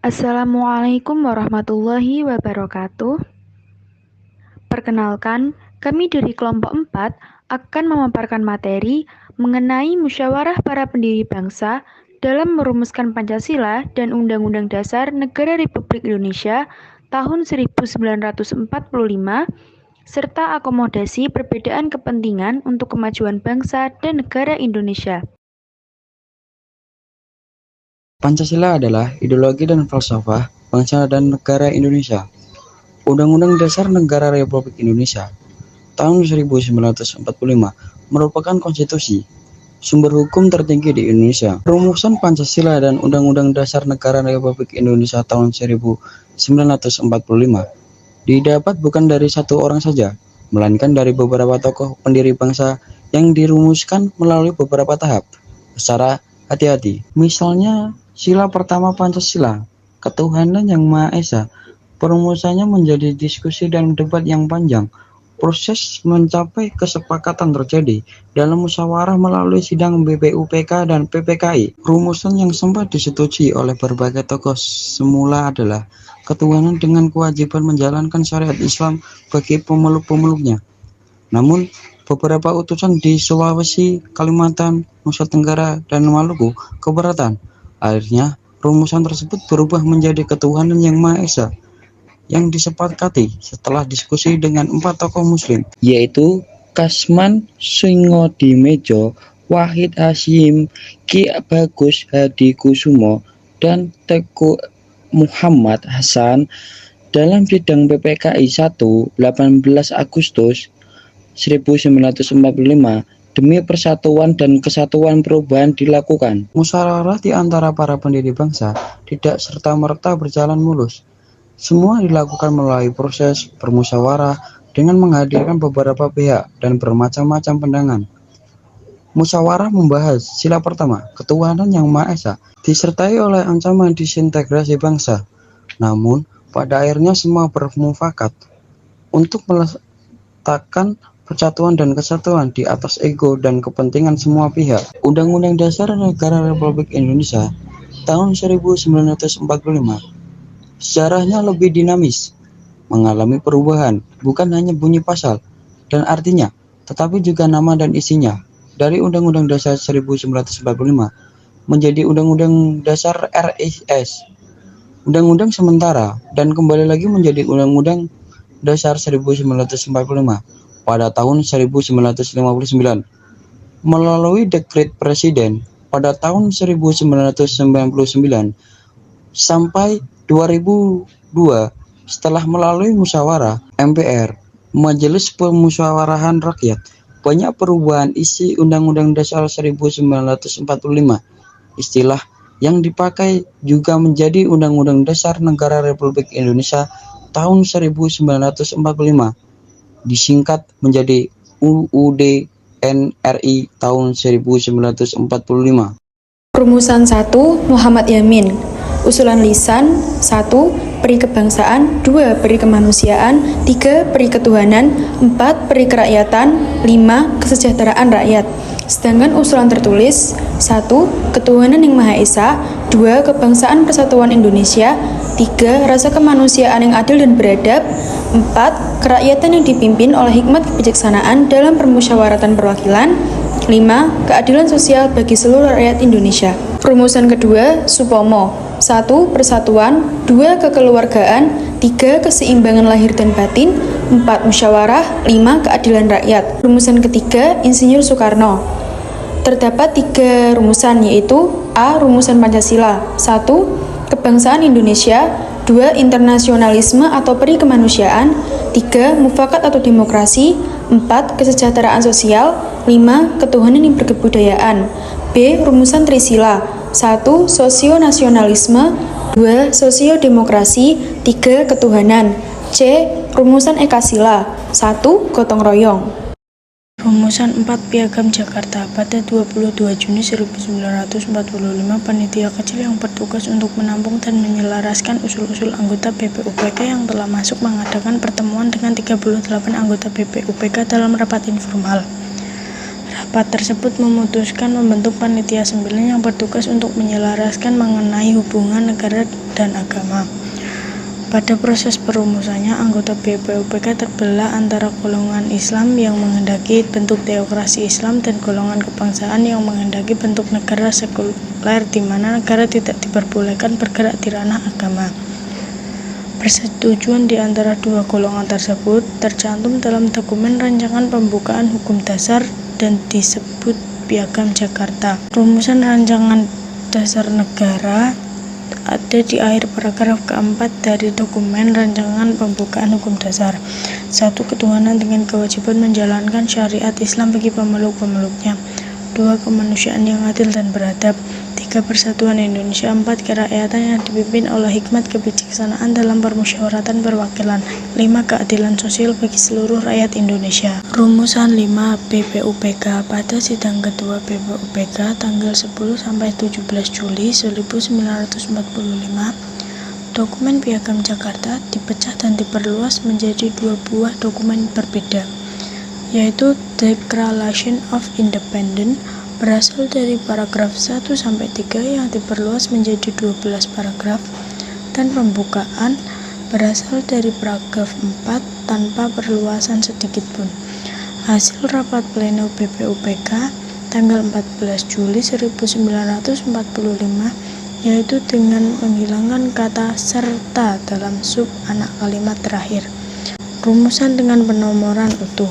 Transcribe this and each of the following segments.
Assalamualaikum warahmatullahi wabarakatuh. Perkenalkan, kami dari kelompok 4 akan memaparkan materi mengenai musyawarah para pendiri bangsa dalam merumuskan Pancasila dan Undang-Undang Dasar Negara Republik Indonesia tahun 1945 serta akomodasi perbedaan kepentingan untuk kemajuan bangsa dan negara Indonesia. Pancasila adalah ideologi dan falsafah bangsa dan negara Indonesia. Undang-Undang Dasar Negara Republik Indonesia tahun 1945 merupakan konstitusi, sumber hukum tertinggi di Indonesia. Rumusan Pancasila dan Undang-Undang Dasar Negara Republik Indonesia tahun 1945 didapat bukan dari satu orang saja, melainkan dari beberapa tokoh pendiri bangsa yang dirumuskan melalui beberapa tahap secara hati-hati. Misalnya, sila pertama Pancasila, ketuhanan yang Maha Esa. Perumusannya menjadi diskusi dan debat yang panjang. Proses mencapai kesepakatan terjadi dalam musyawarah melalui sidang BPUPK dan PPKI. Rumusan yang sempat disetujui oleh berbagai tokoh semula adalah ketuhanan dengan kewajiban menjalankan syariat Islam bagi pemeluk-pemeluknya. Namun, beberapa utusan di Sulawesi, Kalimantan, Nusa Tenggara, dan Maluku keberatan. Akhirnya, rumusan tersebut berubah menjadi ketuhanan yang Maha Esa yang disepakati setelah diskusi dengan 4 tokoh muslim, yaitu Kasman Sungodimedjo, Wahid Hasyim, Ki Bagus Hadikusumo, dan Teguh Muhammad Hasan dalam sidang PPKI 1 18 Agustus 1945 demi persatuan dan kesatuan perubahan dilakukan. Musyawarah di antara para pendiri bangsa tidak serta-merta berjalan mulus. Semua dilakukan melalui proses bermusyawarah dengan menghadirkan beberapa pihak dan bermacam-macam pandangan. Musyawarah membahas sila pertama, ketuhanan yang Maha Esa, disertai oleh ancaman disintegrasi bangsa. Namun, pada akhirnya semua bermufakat untuk meletakkan persatuan dan kesatuan di atas ego dan kepentingan semua pihak. Undang-Undang Dasar Negara Republik Indonesia tahun 1945 sejarahnya lebih dinamis, mengalami perubahan, bukan hanya bunyi pasal dan artinya, tetapi juga nama dan isinya. Dari Undang-Undang Dasar 1945 menjadi Undang-Undang Dasar RIS, Undang-Undang sementara, dan kembali lagi menjadi Undang-Undang Dasar 1945 pada tahun 1959 melalui dekret Presiden pada tahun 1999 sampai 2002 setelah melalui musyawarah MPR, Majelis Pemusyawarahan Rakyat, banyak perubahan isi Undang-Undang Dasar 1945. Istilah yang dipakai juga menjadi Undang-Undang Dasar Negara Republik Indonesia tahun 1945, disingkat menjadi UUD NRI tahun 1945. Rumusan 1 Muhammad Yamin. Usulan lisan 1. Peri kebangsaan, 2. Peri kemanusiaan, 3. Peri ketuhanan, 4. Peri kerakyatan, 5. Kesejahteraan rakyat. Sedangkan usulan tertulis 1. Ketuhanan yang Maha Esa, 2. Kebangsaan Persatuan Indonesia, 3. Rasa kemanusiaan yang adil dan beradab, 4. Kerakyatan yang dipimpin oleh hikmat kebijaksanaan dalam permusyawaratan perwakilan, 5. Keadilan sosial bagi seluruh rakyat Indonesia. Rumusan kedua, Supomo. 1. Persatuan, 2. Kekeluargaan, 3. Keseimbangan lahir dan batin, 4. Musyawarah, 5. Keadilan rakyat. Rumusan ketiga, Insinyur Soekarno. Terdapat 3 rumusan, yaitu A. Rumusan Pancasila. 1. Kebangsaan Indonesia, 2. Internasionalisme atau peri kemanusiaan, 3. Mufakat atau demokrasi, 4. Kesejahteraan sosial, 5. Ketuhanan yang berkebudayaan. B. Rumusan Trisila. 1. Sosionasionalisme, 2. Sosiodemokrasi, 3. Ketuhanan. C. Rumusan Ekasila. 1. Gotong royong. Rumusan 4 Piagam Jakarta. Pada 22 Juni 1945, panitia kecil yang bertugas untuk menampung dan menyelaraskan usul-usul anggota BPUPK yang telah masuk mengadakan pertemuan dengan 38 anggota BPUPK dalam rapat informal. Rapat tersebut memutuskan membentuk panitia 9 yang bertugas untuk menyelaraskan mengenai hubungan negara dan agama. Pada proses perumusannya, anggota BPUPK terbelah antara golongan Islam yang menghendaki bentuk teokrasi Islam dan golongan kebangsaan yang menghendaki bentuk negara sekuler di mana negara tidak diperbolehkan bergerak di ranah agama. Persetujuan di antara dua golongan tersebut tercantum dalam dokumen rancangan pembukaan hukum dasar dan disebut Piagam Jakarta. Rumusan rancangan dasar negara ada di akhir paragraf keempat dari dokumen rancangan pembukaan hukum dasar. 1. Ketuhanan dengan kewajiban menjalankan syariat Islam bagi pemeluk-pemeluknya. 2. Kemanusiaan yang adil dan beradab. 3. Persatuan Indonesia. 4. Kerakyatan yang dipimpin oleh hikmat kebijaksanaan dalam permusyawaratan perwakilan. 5. Keadilan sosial bagi seluruh rakyat Indonesia. Rumusan 5 BPUPK. Pada sidang kedua BPUPK tanggal 10-17 Juli 1945, dokumen Piagam Jakarta dipecah dan diperluas menjadi dua buah dokumen berbeda, yaitu Declaration of Independence berasal dari paragraf 1-3 yang diperluas menjadi 12 paragraf, dan pembukaan berasal dari paragraf 4 tanpa perluasan sedikitpun. Hasil rapat pleno BPUPK tanggal 14 Juli 1945 yaitu dengan menghilangkan kata serta dalam sub anak kalimat terakhir. Rumusan dengan penomoran utuh.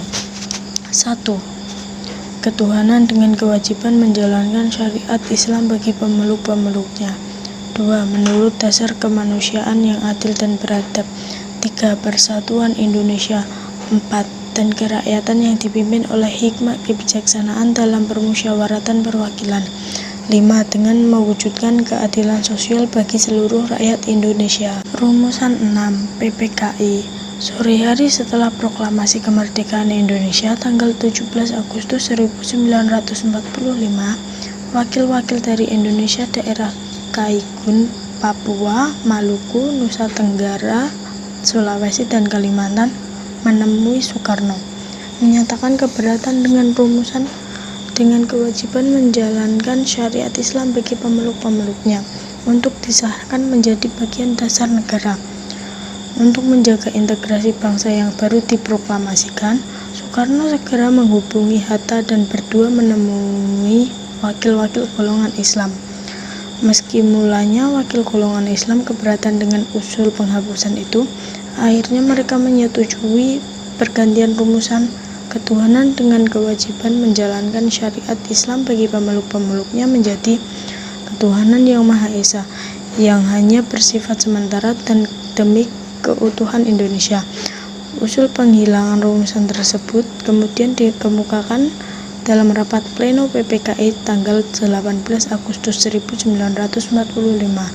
1. Ketuhanan dengan kewajiban menjalankan syariat Islam bagi pemeluk-pemeluknya. 2. Menurut dasar kemanusiaan yang adil dan beradab. 3. Persatuan Indonesia. 4. Dan kerakyatan yang dipimpin oleh hikmat kebijaksanaan dalam permusyawaratan perwakilan. 5. Dengan mewujudkan keadilan sosial bagi seluruh rakyat Indonesia. Rumusan 6 PPKI. Sore hari setelah proklamasi kemerdekaan Indonesia tanggal 17 Agustus 1945, wakil-wakil dari Indonesia daerah Kaigun, Papua, Maluku, Nusa Tenggara, Sulawesi, dan Kalimantan menemui Soekarno, menyatakan keberatan dengan rumusan dengan kewajiban menjalankan syariat Islam bagi pemeluk-pemeluknya untuk disahkan menjadi bagian dasar negara. Untuk menjaga integrasi bangsa yang baru diproklamasikan, Soekarno segera menghubungi Hatta dan berdua menemui wakil-wakil golongan Islam. Meski mulanya wakil golongan Islam keberatan dengan usul penghapusan itu, akhirnya mereka menyetujui pergantian rumusan ketuhanan dengan kewajiban menjalankan syariat Islam bagi pemeluk-pemeluknya menjadi ketuhanan yang Maha Esa, yang hanya bersifat sementara dan demi keutuhan Indonesia. Usul penghilangan rumusan tersebut kemudian dikemukakan dalam rapat pleno PPKI tanggal 18 Agustus 1945.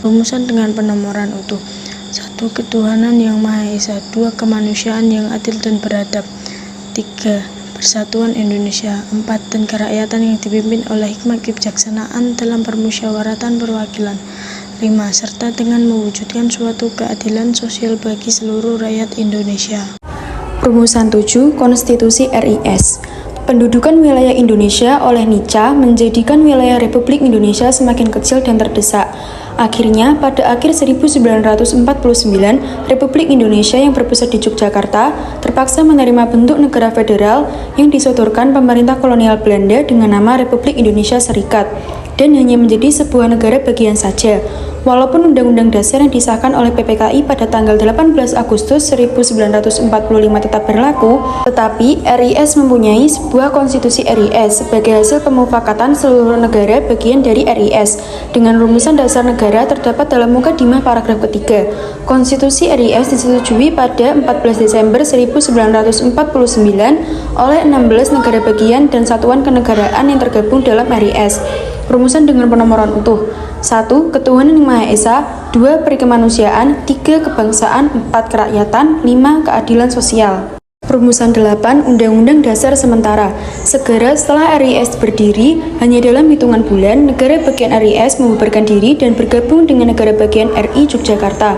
Rumusan dengan penomoran utuh. 1. Ketuhanan yang Maha Esa. 2. Kemanusiaan yang adil dan beradab. 3. Persatuan Indonesia. 4. Dan kerakyatan yang dipimpin oleh hikmat kebijaksanaan dalam permusyawaratan perwakilan. 5. Serta dengan mewujudkan suatu keadilan sosial bagi seluruh rakyat Indonesia. Rumusan 7 Konstitusi RIS. Pendudukan wilayah Indonesia oleh Nica menjadikan wilayah Republik Indonesia semakin kecil dan terdesak. Akhirnya, pada akhir 1949, Republik Indonesia yang berpusat di Yogyakarta terpaksa menerima bentuk negara federal yang disodorkan pemerintah kolonial Belanda dengan nama Republik Indonesia Serikat, dan hanya menjadi sebuah negara bagian saja. Walaupun Undang-Undang Dasar yang disahkan oleh PPKI pada tanggal 18 Agustus 1945 tetap berlaku, tetapi RIS mempunyai sebuah konstitusi RIS sebagai hasil pemufakatan seluruh negara bagian dari RIS. Dengan rumusan dasar negara terdapat dalam mukadimah paragraf ketiga. Konstitusi RIS disetujui pada 14 Desember 1949 oleh 16 negara bagian dan satuan kenegaraan yang tergabung dalam RIS. Rumusan dengan penomoran utuh. 1. Ketuhanan yang Maha Esa. 2. Perikemanusiaan. 3. Kebangsaan. 4. Kerakyatan. 5. Keadilan sosial. Rumusan 8. Undang-Undang Dasar Sementara. Segera setelah RIS berdiri, hanya dalam hitungan bulan, negara bagian RIS membubarkan diri dan bergabung dengan negara bagian RI Yogyakarta.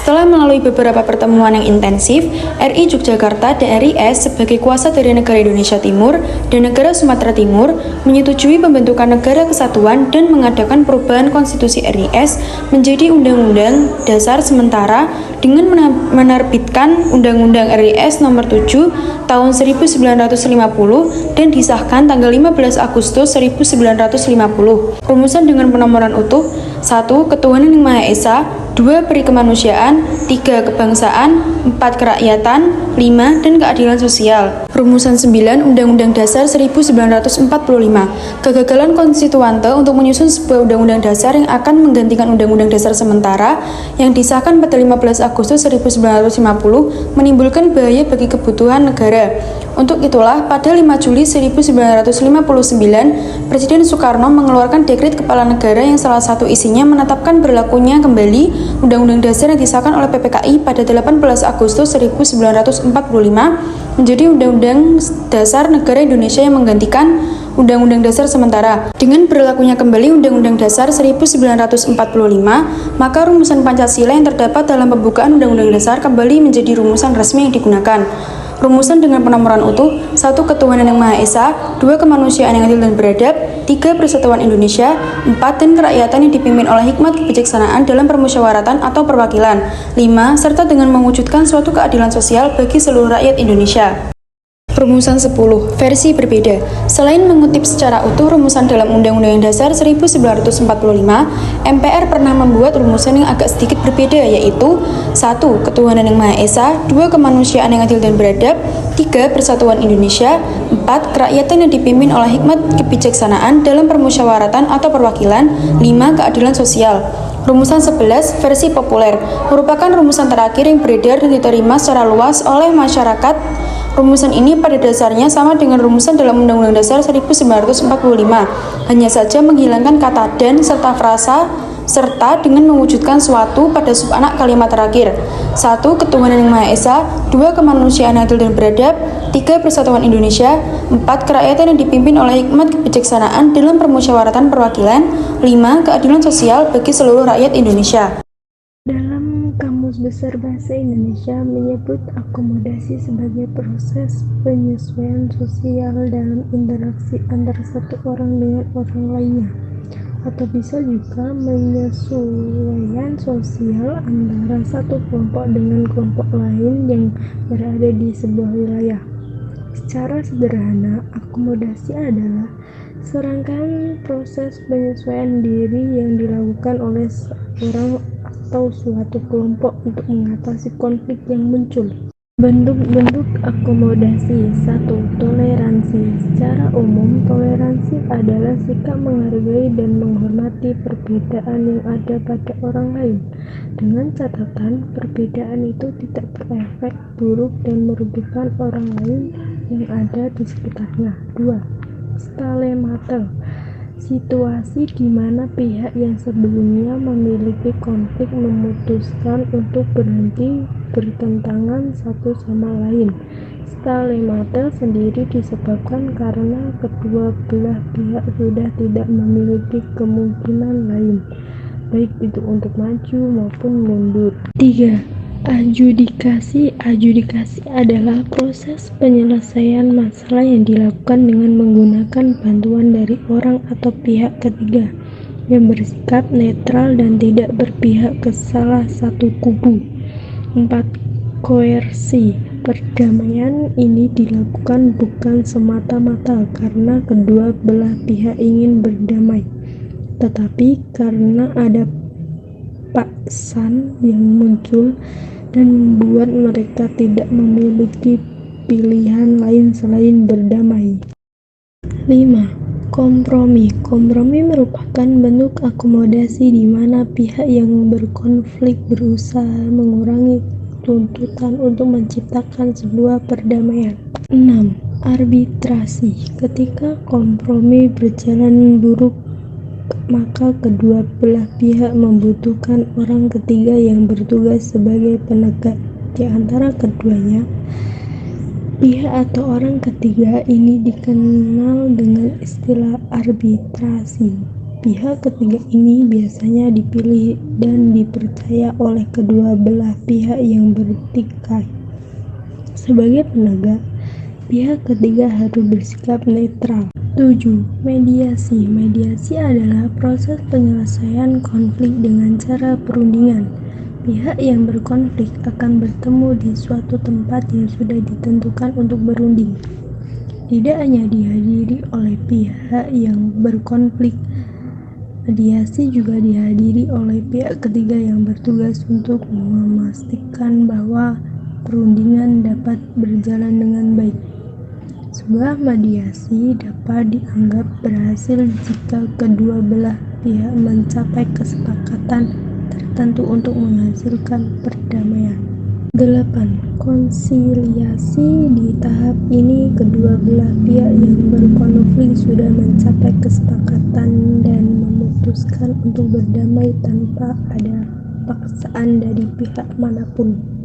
Setelah melalui beberapa pertemuan yang intensif, RI Yogyakarta dan RIS sebagai kuasa dari negara Indonesia Timur dan negara Sumatera Timur menyetujui pembentukan negara kesatuan dan mengadakan perubahan konstitusi RIS menjadi Undang-Undang Dasar sementara dengan menerbitkan Undang-Undang RIS Nomor 7 Tahun 1950 dan disahkan tanggal 15 Agustus 1950. Rumusan dengan penomoran utuh: 1. Ketuhanan yang Maha Esa, 2. Peri kemanusiaan, 3. Kebangsaan, 4. Kerakyatan, 5. Dan keadilan sosial. Rumusan 9 Undang-Undang Dasar 1945. Kegagalan konstituante untuk menyusun sebuah undang-undang dasar yang akan menggantikan Undang-Undang Dasar sementara yang disahkan pada 15 Agustus 1950 menimbulkan bahaya bagi kebutuhan negara. Untuk itulah, pada 5 Juli 1959, Presiden Soekarno mengeluarkan dekret kepala negara yang salah satu isinya menetapkan berlakunya kembali Undang-Undang Dasar yang disahkan oleh PPKI pada 18 Agustus 1945 menjadi Undang-Undang Dasar Negara Indonesia yang menggantikan Undang-Undang Dasar sementara. Dengan berlakunya kembali Undang-Undang Dasar 1945, maka rumusan Pancasila yang terdapat dalam pembukaan Undang-Undang Dasar kembali menjadi rumusan resmi yang digunakan. Rumusan dengan penomoran utuh: 1. Ketuhanan yang Maha Esa, 2. Kemanusiaan yang adil dan beradab, 3. Persatuan Indonesia, 4. Dan kerakyatan yang dipimpin oleh hikmat kebijaksanaan dalam permusyawaratan atau perwakilan, 5. Serta dengan mewujudkan suatu keadilan sosial bagi seluruh rakyat Indonesia. Rumusan 10. Versi berbeda. Selain mengutip secara utuh rumusan dalam Undang-Undang Dasar 1945, MPR pernah membuat rumusan yang agak sedikit berbeda, yaitu 1. Ketuhanan yang Maha Esa, 2. Kemanusiaan yang adil dan beradab, 3. Persatuan Indonesia, 4. Kerakyatan yang dipimpin oleh hikmat kebijaksanaan dalam permusyawaratan atau perwakilan, 5. Keadilan sosial. Rumusan 11 versi populer merupakan rumusan terakhir yang beredar dan diterima secara luas oleh masyarakat. Rumusan ini pada dasarnya sama dengan rumusan dalam Undang-Undang Dasar 1945, hanya saja menghilangkan kata dan serta frasa serta dengan mewujudkan suatu pada subanak kalimat terakhir. 1. Ketuhanan yang Maha Esa, 2. Kemanusiaan yang adil dan beradab, 3. Persatuan Indonesia, 4. Kerakyatan yang dipimpin oleh hikmat kebijaksanaan dalam permusyawaratan perwakilan, 5. Keadilan sosial bagi seluruh rakyat Indonesia. Dalam Kamus Besar Bahasa Indonesia menyebut akomodasi sebagai proses penyesuaian sosial dalam interaksi antara satu orang dengan orang lainnya, atau bisa juga penyesuaian sosial antara satu kelompok dengan kelompok lain yang berada di sebuah wilayah. Secara sederhana, akomodasi adalah serangkaian proses penyesuaian diri yang dilakukan oleh seorang atau suatu kelompok untuk mengatasi konflik yang muncul. Bentuk-bentuk akomodasi. 1. Toleransi. Secara umum, toleransi adalah sikap menghargai dan menghormati perbedaan yang ada pada orang lain, dengan catatan perbedaan itu tidak berefek buruk dan merugikan orang lain yang ada di sekitarnya. 2. Stalemater. Situasi di mana pihak yang sebelumnya memiliki konflik memutuskan untuk berhenti bertentangan satu sama lain. Stalemater sendiri disebabkan karena kedua belah pihak sudah tidak memiliki kemungkinan lain, baik itu untuk maju maupun mundur. 3. Adjudikasi. Adjudikasi adalah proses penyelesaian masalah yang dilakukan dengan menggunakan bantuan dari orang atau pihak ketiga yang bersikap netral dan tidak berpihak ke salah satu kubu. 4. Koersi. Perdamaian ini dilakukan bukan semata-mata karena kedua belah pihak ingin berdamai, tetapi karena ada paksaan yang muncul dan membuat mereka tidak memiliki pilihan lain selain berdamai. 5. Kompromi. Kompromi merupakan bentuk akomodasi di mana pihak yang berkonflik berusaha mengurangi tuntutan untuk menciptakan sebuah perdamaian. 6. Arbitrasi. Ketika kompromi berjalan buruk, maka kedua belah pihak membutuhkan orang ketiga yang bertugas sebagai penegak di antara keduanya. Pihak atau orang ketiga ini dikenal dengan istilah arbitrasi. Pihak ketiga ini biasanya dipilih dan dipercaya oleh kedua belah pihak yang bertikai. Sebagai penegak, pihak ketiga harus bersikap netral. 7. Mediasi. Mediasi adalah proses penyelesaian konflik dengan cara perundingan. Pihak yang berkonflik akan bertemu di suatu tempat yang sudah ditentukan untuk berunding. Tidak hanya dihadiri oleh pihak yang berkonflik, mediasi juga dihadiri oleh pihak ketiga yang bertugas untuk memastikan bahwa perundingan dapat berjalan dengan baik. Sebuah mediasi dapat dianggap berhasil jika kedua belah pihak mencapai kesepakatan tertentu untuk menghasilkan perdamaian. 8. Konsiliasi. Di tahap ini kedua belah pihak yang berkonflik sudah mencapai kesepakatan dan memutuskan untuk berdamai tanpa ada paksaan dari pihak manapun.